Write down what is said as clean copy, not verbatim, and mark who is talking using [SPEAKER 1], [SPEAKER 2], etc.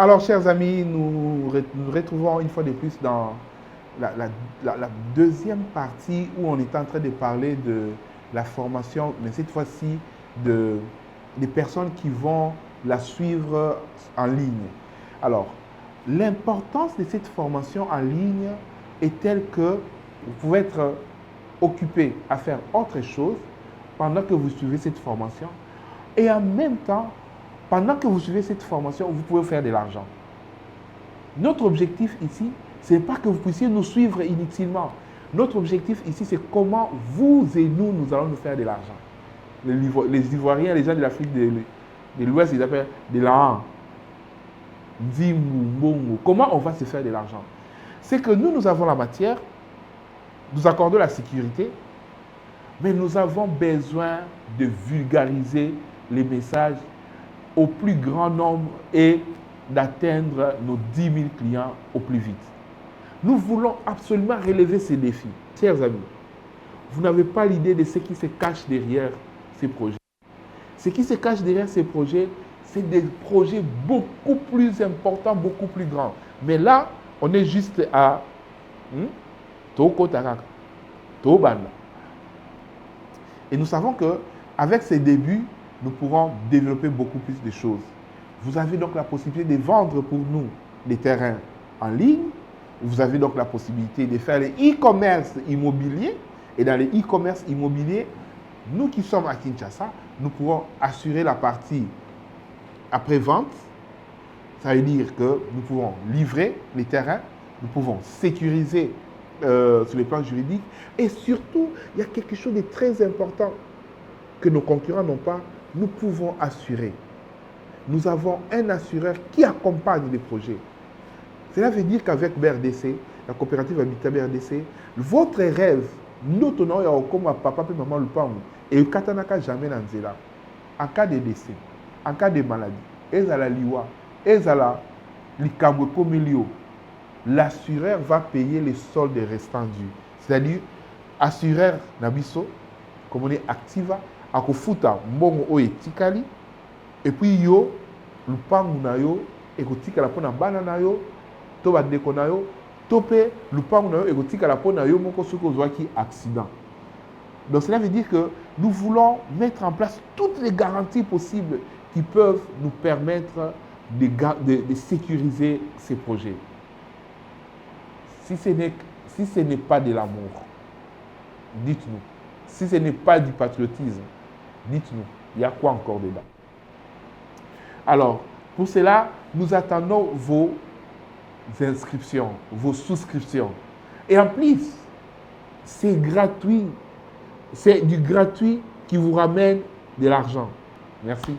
[SPEAKER 1] Alors, chers amis, nous retrouvons une fois de plus dans la deuxième partie où on est en train de parler de la formation, mais cette fois-ci des personnes qui vont la suivre en ligne. Alors, l'importance de cette formation en ligne est telle que vous pouvez être occupé à faire autre chose pendant que vous suivez cette formation et en même temps, pendant que vous suivez cette formation, vous pouvez faire de l'argent. Notre objectif ici, ce n'est pas que vous puissiez nous suivre inutilement. Notre objectif ici, c'est comment vous et nous allons nous faire de l'argent. Les Ivoiriens, les gens de l'Afrique de l'Ouest, ils appellent de l'argent. Comment on va se faire de l'argent? C'est que nous avons la matière, nous accordons la sécurité, mais nous avons besoin de vulgariser les messages au plus grand nombre et d'atteindre nos 10 000 clients au plus vite. Nous voulons absolument relever ces défis. Chers amis, vous n'avez pas l'idée de ce qui se cache derrière ces projets. Ce qui se cache derrière ces projets, c'est des projets beaucoup plus importants, beaucoup plus grands. Mais là, on est juste à Toko Taraka, Tobanda. Et nous savons qu'avec ces débuts, nous pourrons développer beaucoup plus de choses. Vous avez donc la possibilité de vendre pour nous des terrains en ligne. Vous avez donc la possibilité de faire les e-commerce immobiliers. Et dans les e-commerce immobiliers, nous qui sommes à Kinshasa, nous pourrons assurer la partie après-vente. Ça veut dire que nous pouvons livrer les terrains, nous pouvons sécuriser sur le plan juridique. Et surtout, il y a quelque chose de très important que nos concurrents n'ont pas. Nous pouvons assurer. Nous avons un assureur qui accompagne les projets. Cela veut dire qu'avec BRDC, la coopérative Habitat BRDC, votre rêve, nous tenons comme papa et maman le pain, et katanaka jamais dans zela. En cas de décès, en cas de maladie, ezala liwa, ezala likamwe komelio, l'assureur va payer les soldes restants dus. C'est-à-dire, assureur nabiso, comme on est activa, akofuta mbongo oyo etikali, et puis yo lupangu na yo ekotikala pona bana na yo to bandeko na yo to pe lupangu na yo ekotikala pona yo moko soki ozwaki accident. Donc cela veut dire que nous voulons mettre en place toutes les garanties possibles qui peuvent nous permettre de sécuriser ces projets. Si ce n'est pas de l'amour, dites-nous. Si ce n'est pas du patriotisme, dites-nous, il y a quoi encore dedans? Alors, pour cela, nous attendons vos inscriptions, vos souscriptions. Et en plus, c'est gratuit. C'est du gratuit qui vous ramène de l'argent. Merci.